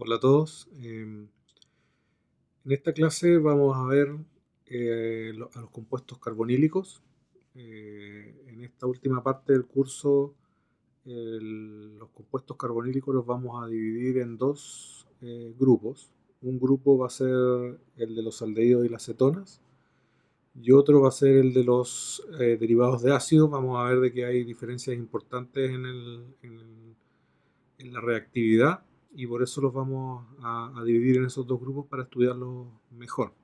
Hola a todos. En esta clase vamos a ver a los compuestos carbonílicos. En esta última parte del curso, los compuestos carbonílicos los vamos a dividir en dos grupos. Un grupo va a ser el de los aldehídos y las cetonas, y otro va a ser el de los derivados de ácido. Vamos a ver de que hay diferencias importantes en la reactividad, y por eso los vamos a dividir en esos dos grupos para estudiarlos mejor.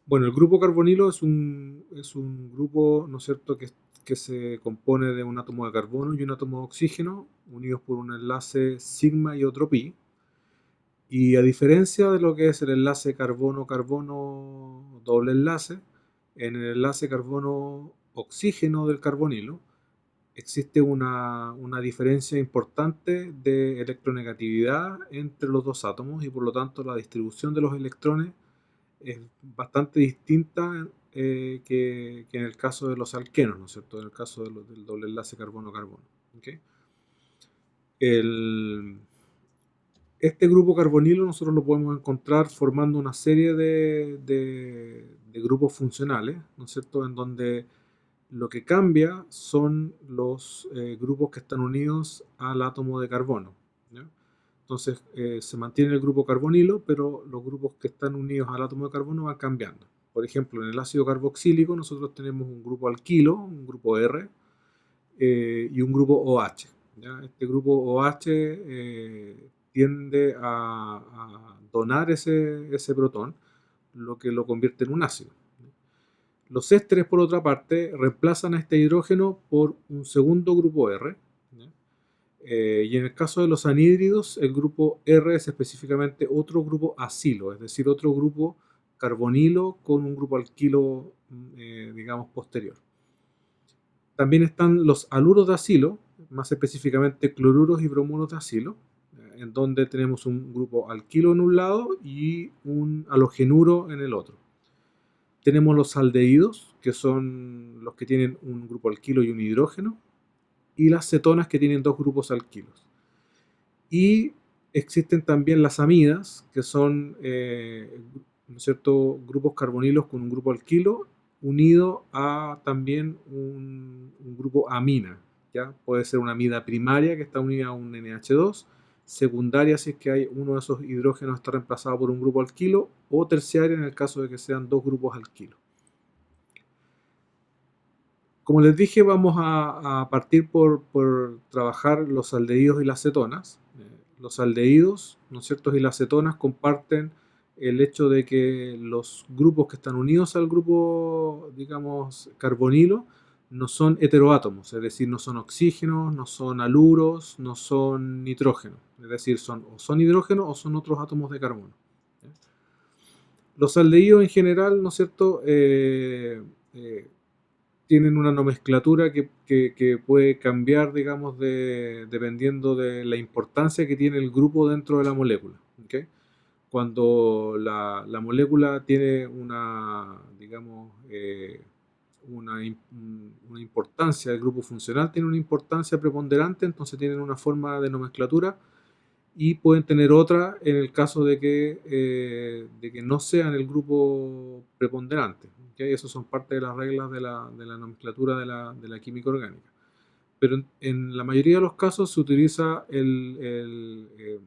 Bueno, el grupo carbonilo es un grupo, ¿no es cierto?, que se compone de un átomo de carbono y un átomo de oxígeno unidos por un enlace sigma y otro pi. Y a diferencia de lo que es el enlace carbono-carbono doble enlace, en el enlace carbono-oxígeno del carbonilo existe una diferencia importante de electronegatividad entre los dos átomos, y por lo tanto la distribución de los electrones es bastante distinta que en el caso de los alquenos, ¿no es cierto? En el caso del doble enlace carbono-carbono. ¿Okay? Este grupo carbonilo nosotros lo podemos encontrar formando una serie de grupos funcionales, ¿no es cierto?, en donde lo que cambia son los grupos que están unidos al átomo de carbono, ¿ya? Entonces se mantiene el grupo carbonilo, pero los grupos que están unidos al átomo de carbono van cambiando. Por ejemplo, en el ácido carboxílico nosotros tenemos un grupo alquilo, un grupo R, y un grupo OH, ¿ya? Este grupo OH tiende a donar ese protón, lo que lo convierte en un ácido. Los ésteres, por otra parte, reemplazan a este hidrógeno por un segundo grupo R, ¿ya? Y en el caso de los anhídridos, el grupo R es específicamente otro grupo acilo, es decir, otro grupo carbonilo con un grupo alquilo, digamos, posterior. También están los haluros de acilo, más específicamente cloruros y bromuros de acilo, en donde tenemos un grupo alquilo en un lado y un halogenuro en el otro. Tenemos los aldehídos, que son los que tienen un grupo alquilo y un hidrógeno, y las cetonas, que tienen dos grupos alquilos. Y existen también las amidas, que son ¿no es cierto?, grupos carbonilos con un grupo alquilo unido a también un grupo amina, ¿ya? Puede ser una amida primaria que está unida a un NH2, secundaria si es que hay uno de esos hidrógenos está reemplazado por un grupo alquilo, o terciaria en el caso de que sean dos grupos alquilos. Como les dije, vamos a partir por trabajar los aldehídos y las cetonas. Los aldehídos, ¿no es cierto?, y las cetonas comparten el hecho de que los grupos que están unidos al grupo, digamos, carbonilo, no son heteroátomos, es decir, no son oxígenos, no son haluros, no son nitrógenos, es decir, o son hidrógenos o son otros átomos de carbono. Los aldehídos en general, ¿no es cierto?, tienen una nomenclatura que puede cambiar, digamos, dependiendo de la importancia que tiene el grupo dentro de la molécula. ¿Okay? Cuando la molécula tiene una, digamos, una importancia, el grupo funcional tiene una importancia preponderante, entonces tienen una forma de nomenclatura, y pueden tener otra en el caso de que no sean el grupo preponderante. ¿Okay? Esas son parte de las reglas de la nomenclatura de la química orgánica. Pero en la mayoría de los casos se utiliza el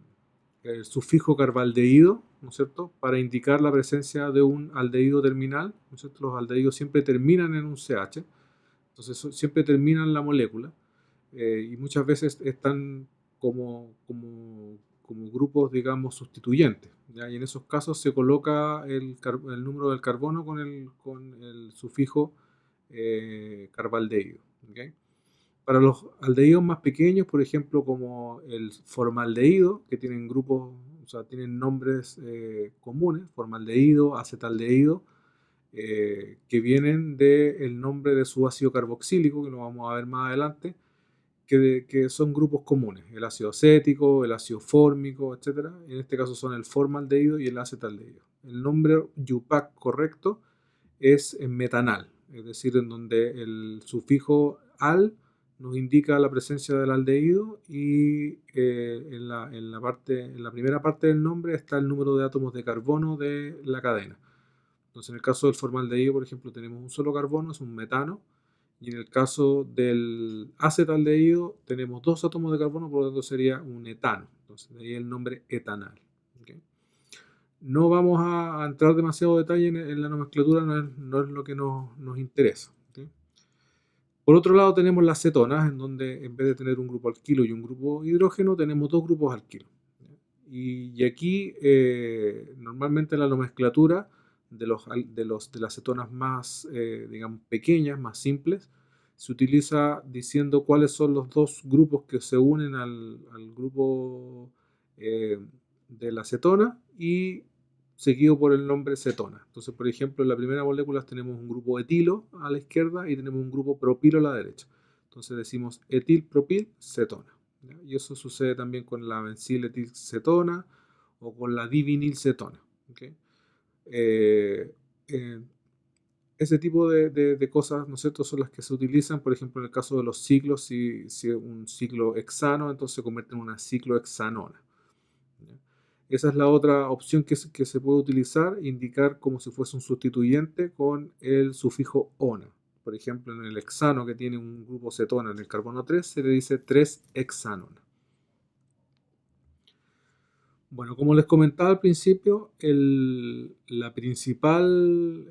sufijo carbaldehído, ¿no es cierto?, para indicar la presencia de un aldehído terminal, ¿no es cierto? Los aldehídos siempre terminan en un CH, entonces siempre terminan la molécula, y muchas veces están como grupos, digamos, sustituyentes, ¿ya? Y en esos casos se coloca el número del carbono con el sufijo carbaldehído. ¿Okay? Para los aldehídos más pequeños, por ejemplo, como el formaldehído, que tienen grupos, o sea, tienen nombres comunes, formaldehído, acetaldehído, que vienen del nombre de su ácido carboxílico, que lo vamos a ver más adelante, que son grupos comunes, el ácido acético, el ácido fórmico, etc. En este caso son el formaldehído y el acetaldehído. El nombre IUPAC correcto es en metanal, es decir, en donde el sufijo al nos indica la presencia del aldehído y en la primera parte del nombre está el número de átomos de carbono de la cadena. Entonces, en el caso del formaldehído, por ejemplo, tenemos un solo carbono, es un metano, y en el caso del acetaldehído tenemos dos átomos de carbono, por lo tanto sería un etano. Entonces, de ahí el nombre etanal. ¿Okay? No vamos a entrar demasiado detalle en la nomenclatura, no es lo que nos interesa. ¿Okay? Por otro lado tenemos las cetonas, en donde en vez de tener un grupo alquilo y un grupo hidrógeno, tenemos dos grupos alquilo. Y aquí normalmente la nomenclatura de las cetonas más, digamos, pequeñas, más simples, se utiliza diciendo cuáles son los dos grupos que se unen al grupo de la cetona y seguido por el nombre cetona. Entonces, por ejemplo, en la primera molécula tenemos un grupo etilo a la izquierda y tenemos un grupo propilo a la derecha. Entonces decimos etil-propil-cetona. ¿Ya? Y eso sucede también con la benziletilcetona o con la divinilcetona. ¿Okay? Ese tipo de cosas, ¿no es cierto?, son las que se utilizan, por ejemplo, en el caso de los ciclos, si es un ciclo hexano, entonces se convierte en una ciclohexanona. ¿Ya? Esa es la otra opción que se puede utilizar, indicar como si fuese un sustituyente con el sufijo ona. Por ejemplo, en el hexano que tiene un grupo cetona en el carbono 3, se le dice 3-hexanona. Bueno, como les comentaba al principio, la principal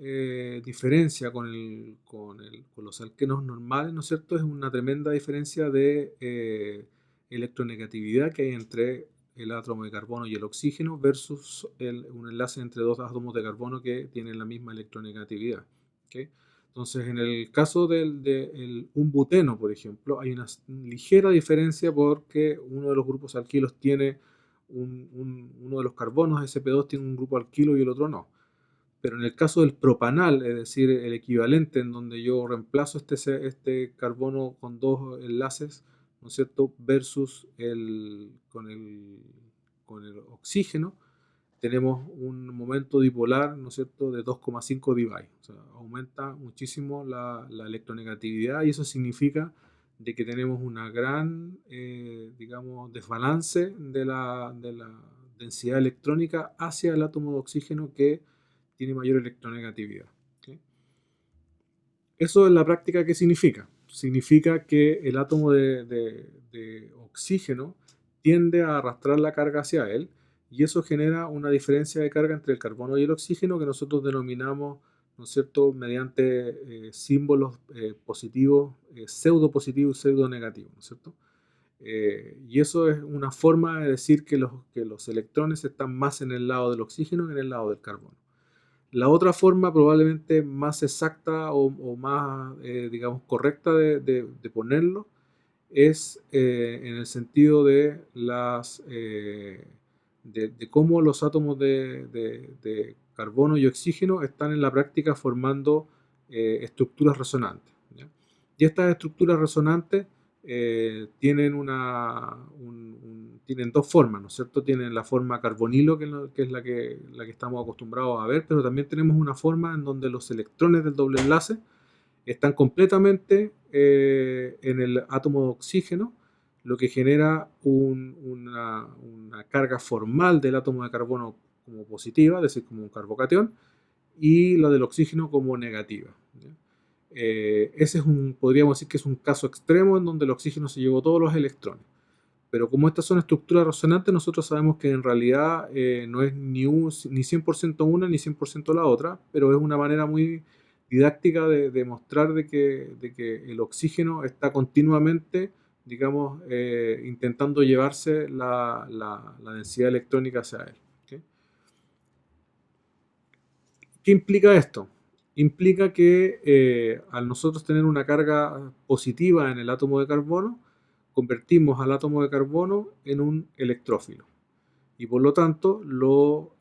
diferencia con los alquenos normales, ¿no es cierto?, es una tremenda diferencia de electronegatividad que hay entre el átomo de carbono y el oxígeno versus un enlace entre dos átomos de carbono que tienen la misma electronegatividad. ¿Okay? Entonces, en el caso de un buteno, por ejemplo, hay una ligera diferencia porque uno de los grupos alquilos tiene uno de los carbonos, SP2, tiene un grupo alquilo y el otro no. Pero en el caso del propanal, es decir, el equivalente en donde yo reemplazo este carbono con dos enlaces, ¿no es cierto?, versus con el oxígeno, tenemos un momento dipolar, ¿no es cierto?, de 2,5 dBi. O sea, aumenta muchísimo la electronegatividad y eso significa de que tenemos una gran, digamos, desbalance de la densidad electrónica hacia el átomo de oxígeno que tiene mayor electronegatividad. ¿Okay? Eso en la práctica, ¿qué significa? Significa que el átomo de oxígeno tiende a arrastrar la carga hacia él y eso genera una diferencia de carga entre el carbono y el oxígeno que nosotros denominamos, ¿no es cierto?, mediante símbolos positivos, pseudo positivos y pseudo negativos, ¿no es cierto? Y eso es una forma de decir que los electrones están más en el lado del oxígeno que en el lado del carbono. La otra forma probablemente más exacta o más, digamos, correcta de ponerlo es en el sentido de cómo los átomos de carbono y oxígeno están en la práctica formando estructuras resonantes. ¿Ya? Y estas estructuras resonantes tienen tienen dos formas, ¿no es cierto? Tienen la forma carbonilo, que es la que estamos acostumbrados a ver, pero también tenemos una forma en donde los electrones del doble enlace están completamente en el átomo de oxígeno, lo que genera una carga formal del átomo de carbono como positiva, es decir, como un carbocatión, y la del oxígeno como negativa. ¿Ya? Ese podríamos decir que es un caso extremo en donde el oxígeno se llevó todos los electrones. Pero como estas son estructuras resonantes, nosotros sabemos que en realidad no es ni 100% una ni 100% la otra, pero es una manera muy didáctica de demostrar de que el oxígeno está continuamente, digamos, intentando llevarse la densidad electrónica hacia él. ¿Okay? ¿Qué implica esto? Implica que al nosotros tener una carga positiva en el átomo de carbono, convertimos al átomo de carbono en un electrófilo y por lo tanto lo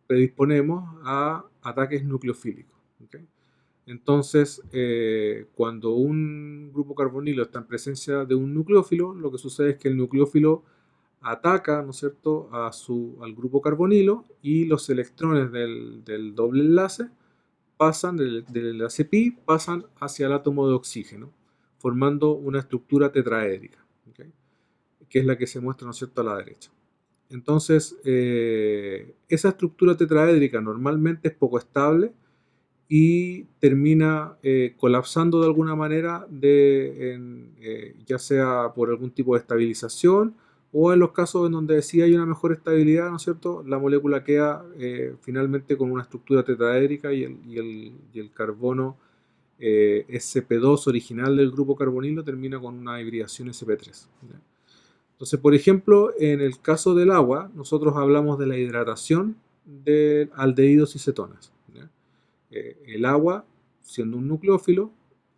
predisponemos a ataques nucleofílicos. ¿Okay? Entonces, cuando un grupo carbonilo está en presencia de un nucleófilo, lo que sucede es que el nucleófilo ataca, ¿no es cierto?, al grupo carbonilo y los electrones del doble enlace del enlace pi pasan hacia el átomo de oxígeno, formando una estructura tetraédrica, ¿ok? Que es la que se muestra, ¿no es cierto?, a la derecha. Entonces, esa estructura tetraédrica normalmente es poco estable y termina colapsando de alguna manera, ya sea por algún tipo de estabilización o en los casos en donde sí hay una mejor estabilidad, ¿no es cierto?, la molécula queda finalmente con una estructura tetraédrica y el carbono SP2 original del grupo carbonilo termina con una hibridación SP3. ¿Ya? Entonces, por ejemplo, en el caso del agua, nosotros hablamos de la hidratación de aldehídos y cetonas. ¿Ya? El agua, siendo un nucleófilo,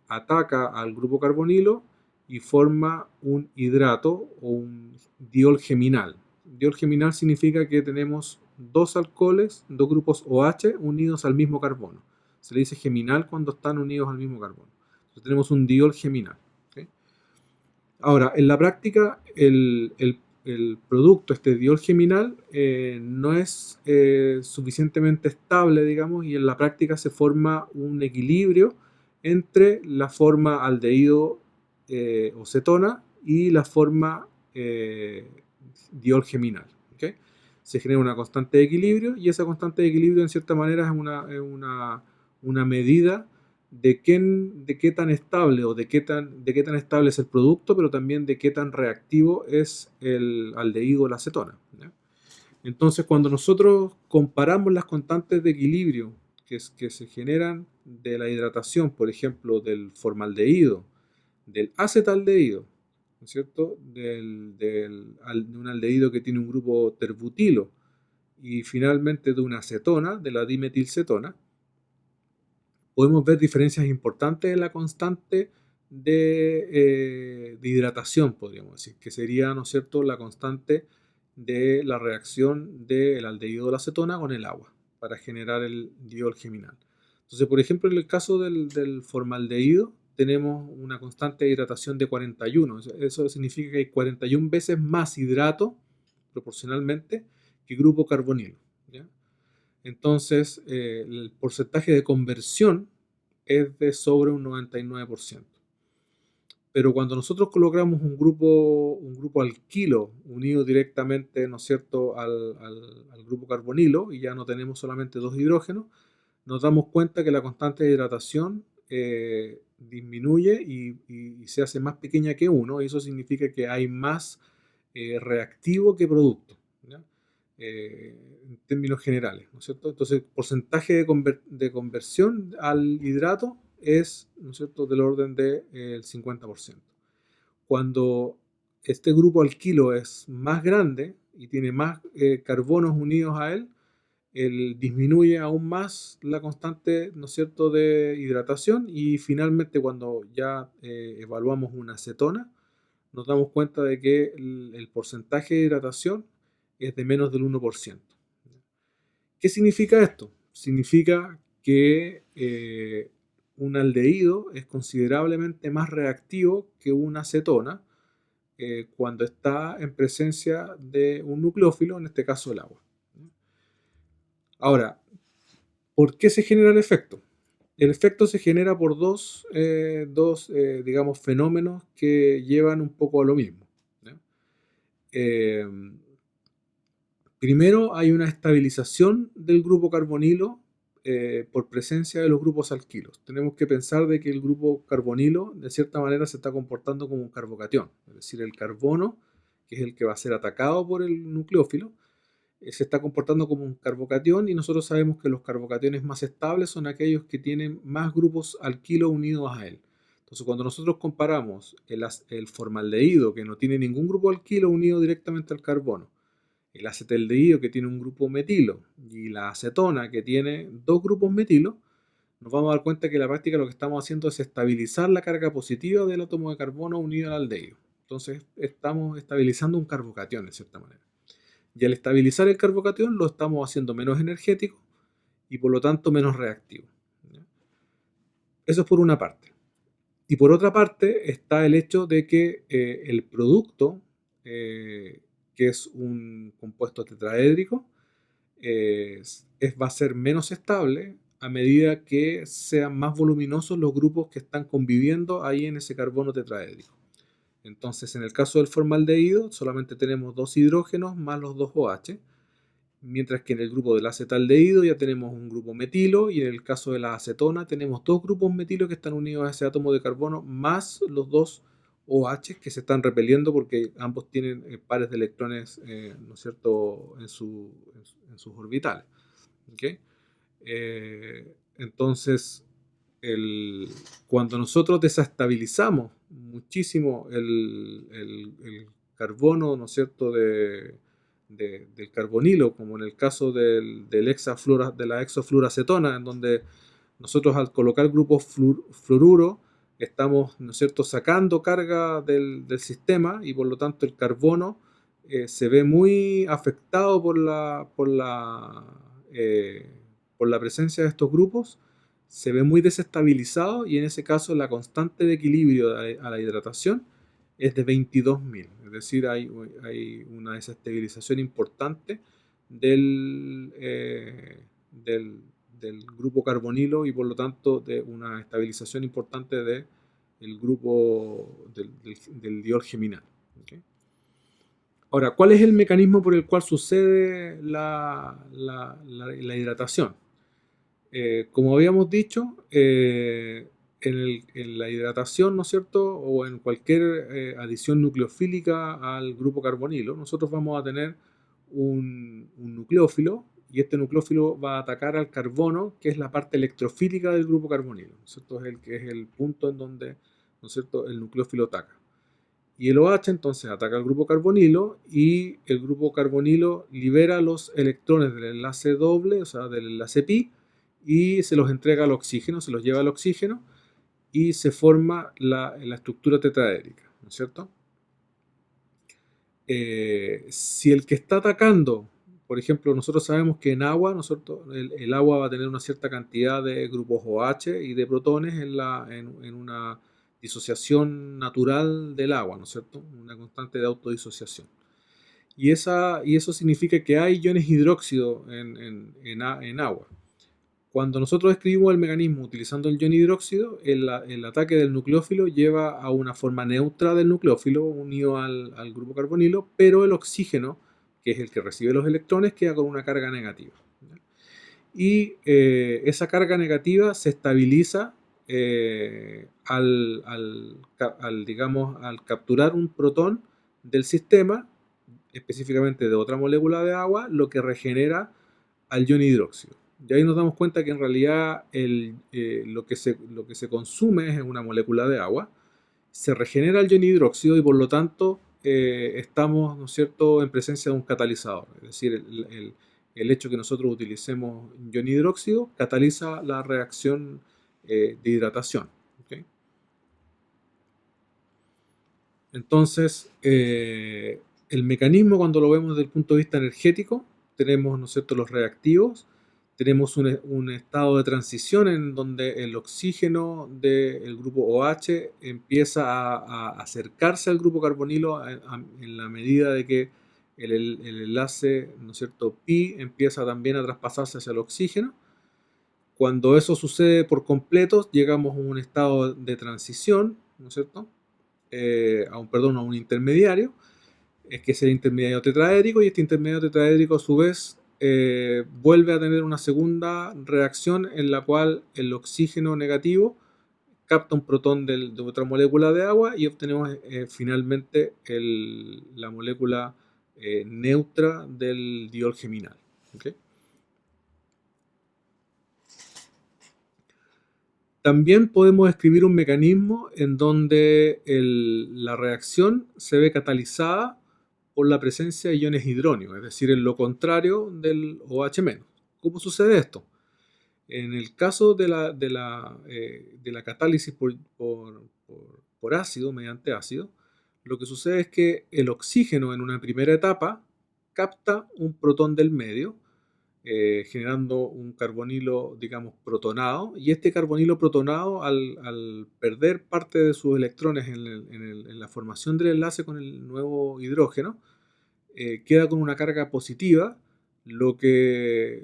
ataca al grupo carbonilo y forma un hidrato o un diol geminal. Diol geminal significa que tenemos dos alcoholes, dos grupos OH unidos al mismo carbono. Se le dice geminal cuando están unidos al mismo carbono. Entonces tenemos un diol geminal. ¿Okay? Ahora, en la práctica, el producto, este diol geminal, no es suficientemente estable, digamos, y en la práctica se forma un equilibrio entre la forma aldehído o cetona y la forma diol geminal. ¿Okay? Se genera una constante de equilibrio y esa constante de equilibrio, en cierta manera, es una medida de qué tan estable o de qué tan estable es el producto, pero también de qué tan reactivo es el aldehído o la acetona. ¿Ya? Entonces, cuando nosotros comparamos las constantes de equilibrio que se generan de la hidratación, por ejemplo, del formaldehído, del acetaldehído, ¿no es cierto?, de un aldehído que tiene un grupo terbutilo y finalmente de una acetona, de la dimetilcetona, podemos ver diferencias importantes en la constante de hidratación, podríamos decir, que sería, ¿no es cierto?, la constante de la reacción del aldehído de la acetona con el agua para generar el diol geminal. Entonces, por ejemplo, en el caso del formaldehído, tenemos una constante de hidratación de 41. Eso significa que hay 41 veces más hidrato proporcionalmente que grupo carbonilo. ¿Ya? Entonces, el porcentaje de conversión es de sobre un 99%. Pero cuando nosotros colocamos un grupo alquilo unido directamente, ¿no es cierto?, al grupo carbonilo, y ya no tenemos solamente dos hidrógenos, nos damos cuenta que la constante de hidratación disminuye y se hace más pequeña que 1, y eso significa que hay más reactivo que producto, ¿ya? En términos generales, ¿no es cierto? Entonces, porcentaje de conversión al hidrato es, ¿no es cierto?, del orden del 50%. Cuando este grupo alquilo es más grande y tiene más carbonos unidos a él, disminuye aún más la constante, ¿no es cierto?, de hidratación, y finalmente cuando ya evaluamos una acetona, nos damos cuenta de que el porcentaje de hidratación es de menos del 1%. ¿Qué significa esto? Significa que un aldehído es considerablemente más reactivo que una acetona cuando está en presencia de un nucleófilo, en este caso el agua. Ahora, ¿por qué se genera el efecto? El efecto se genera por dos digamos, fenómenos que llevan un poco a lo mismo. ¿Ya? Primero, hay una estabilización del grupo carbonilo por presencia de los grupos alquilos. Tenemos que pensar de que el grupo carbonilo, de cierta manera, se está comportando como un carbocatión. Es decir, el carbono, que es el que va a ser atacado por el nucleófilo, se está comportando como un carbocatión, y nosotros sabemos que los carbocationes más estables son aquellos que tienen más grupos alquilo unidos a él. Entonces, cuando nosotros comparamos el formaldehído, que no tiene ningún grupo alquilo unido directamente al carbono, el acetaldehído, que tiene un grupo metilo, y la acetona, que tiene dos grupos metilo, nos vamos a dar cuenta que en la práctica lo que estamos haciendo es estabilizar la carga positiva del átomo de carbono unido al aldehído. Entonces estamos estabilizando un carbocatión de cierta manera. Y al estabilizar el carbocatión lo estamos haciendo menos energético y por lo tanto menos reactivo. Eso es por una parte. Y por otra parte está el hecho de que el producto, que es un compuesto tetraédrico, va a ser menos estable a medida que sean más voluminosos los grupos que están conviviendo ahí en ese carbono tetraédrico. Entonces, en el caso del formaldehído, solamente tenemos 2 hidrógenos más los 2 OH, mientras que en el grupo del acetaldehído ya tenemos un grupo metilo, y en el caso de la acetona tenemos 2 grupos metilo que están unidos a ese átomo de carbono, más los 2 OH que se están repeliendo porque ambos tienen pares de electrones, ¿no es cierto?, en sus orbitales. ¿Okay? Entonces, cuando nosotros desestabilizamos muchísimo el carbono, ¿no es cierto?, del carbonilo, como en el caso de la hexafluoracetona, en donde nosotros al colocar grupos fluoruro estamos, ¿no es cierto?, sacando carga del sistema, y por lo tanto el carbono se ve muy afectado por la presencia de estos grupos, se ve muy desestabilizado, y en ese caso la constante de equilibrio a la hidratación es de 22.000, es decir, hay una desestabilización importante del grupo carbonilo, y por lo tanto de una estabilización importante del grupo del diol geminal. ¿Okay? Ahora, ¿cuál es el mecanismo por el cual sucede la hidratación? Como habíamos dicho, en la hidratación, ¿no es cierto?, o en cualquier adición nucleofílica al grupo carbonilo, nosotros vamos a tener un nucleófilo, y este nucleófilo va a atacar al carbono, que es la parte electrofílica del grupo carbonilo, ¿no es cierto?, es el punto en donde, ¿no es cierto?, el nucleófilo ataca. Y el OH entonces ataca al grupo carbonilo, y el grupo carbonilo libera los electrones del enlace doble, o sea, del enlace pi, y se los entrega al oxígeno, se los lleva al oxígeno, y se forma la estructura tetraédrica, ¿no es cierto? Si el que está atacando, por ejemplo, nosotros sabemos que en agua, ¿no es cierto?, el agua va a tener una cierta cantidad de grupos OH y de protones en una disociación natural del agua, ¿no es cierto?, una constante de autodisociación. Y eso significa que hay iones hidróxido en agua. Cuando nosotros escribimos el mecanismo utilizando el ion hidróxido, el ataque del nucleófilo lleva a una forma neutra del nucleófilo unido al grupo carbonilo, pero el oxígeno, que es el que recibe los electrones, queda con una carga negativa. Y esa carga negativa se estabiliza al capturar un protón del sistema, específicamente de otra molécula de agua, lo que regenera al ion hidróxido. Y ahí nos damos cuenta que en realidad lo que se consume es una molécula de agua, se regenera el ion hidróxido, y por lo tanto estamos, ¿no es cierto?, en presencia de un catalizador. Es decir, el hecho que nosotros utilicemos ion hidróxido cataliza la reacción de hidratación. ¿Okay? Entonces, el mecanismo, cuando lo vemos desde el punto de vista energético, tenemos, ¿no es cierto?, los reactivos, tenemos un estado de transición en donde el oxígeno del grupo OH empieza a acercarse al grupo carbonilo en la medida de que el enlace, ¿no es cierto?, pi empieza también a traspasarse hacia el oxígeno. Cuando eso sucede por completo, llegamos a un estado de transición, ¿no es cierto?, a un intermediario, que es el intermediario tetraédrico, y este intermediario tetraédrico a su vez vuelve a tener una segunda reacción en la cual el oxígeno negativo capta un protón de otra molécula de agua, y obtenemos finalmente la molécula neutra del diol geminal. ¿Okay? También podemos escribir un mecanismo en donde la reacción se ve catalizada por la presencia de iones hidróneos, es decir, en lo contrario del OH-. ¿Cómo sucede esto? En el caso de la catálisis por ácido, mediante ácido, lo que sucede es que el oxígeno en una primera etapa capta un protón del medio, generando un carbonilo, digamos, protonado, y este carbonilo protonado, al perder parte de sus electrones en la formación del enlace con el nuevo hidrógeno, queda con una carga positiva, lo que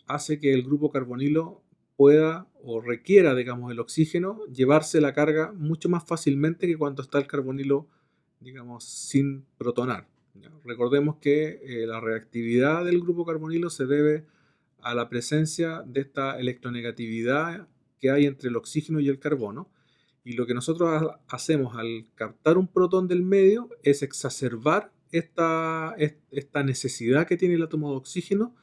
hace que el grupo carbonilo pueda o requiera, digamos, el oxígeno, llevarse la carga mucho más fácilmente que cuando está el carbonilo, digamos, sin protonar. ¿Ya? Recordemos que la reactividad del grupo carbonilo se debe a la presencia de esta electronegatividad que hay entre el oxígeno y el carbono. Y lo que nosotros hacemos al captar un protón del medio es exacerbar esta necesidad que tiene el átomo de oxígeno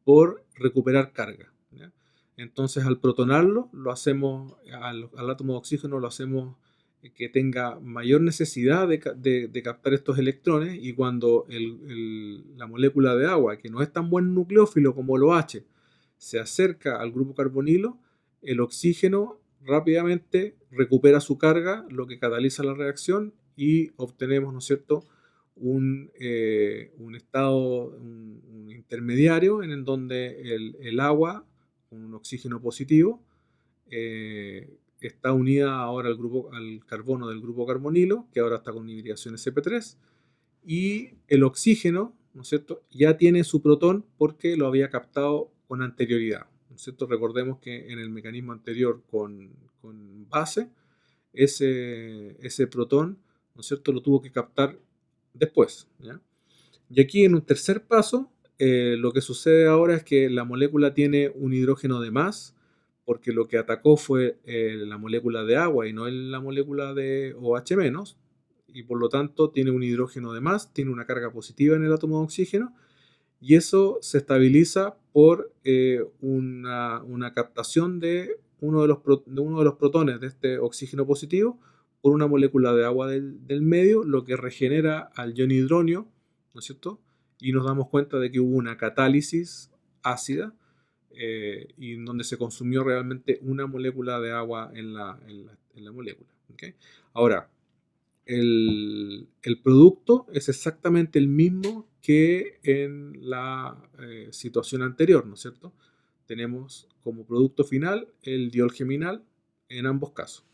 por recuperar carga. ¿Ya? Entonces, al protonarlo, lo hacemos, al átomo de oxígeno lo hacemos que tenga mayor necesidad de captar estos electrones, y cuando la molécula de agua, que no es tan buen nucleófilo como el OH, se acerca al grupo carbonilo, el oxígeno rápidamente recupera su carga, lo que cataliza la reacción y obtenemos, ¿no es cierto?, un estado, un intermediario en el donde el agua, con un oxígeno positivo, está unida ahora al carbono del grupo carbonilo, que ahora está con hibridación sp3, y el oxígeno, ¿no es cierto?, ya tiene su protón porque lo había captado con anterioridad, ¿no es cierto? Recordemos que en el mecanismo anterior con base, ese protón, ¿no es cierto?, lo tuvo que captar después, ¿ya? Y aquí en un tercer paso, lo que sucede ahora es que la molécula tiene un hidrógeno de más, porque lo que atacó fue la molécula de agua y no la molécula de OH-, y por lo tanto tiene un hidrógeno de más, tiene una carga positiva en el átomo de oxígeno, y eso se estabiliza por una captación de uno de los protones de este oxígeno positivo por una molécula de agua del medio, lo que regenera al ion hidronio, ¿no es cierto? Y nos damos cuenta de que hubo una catálisis ácida, y en donde se consumió realmente una molécula de agua en la molécula. ¿Okay? Ahora, el producto es exactamente el mismo que en la situación anterior, ¿no es cierto? Tenemos como producto final el diol geminal en ambos casos.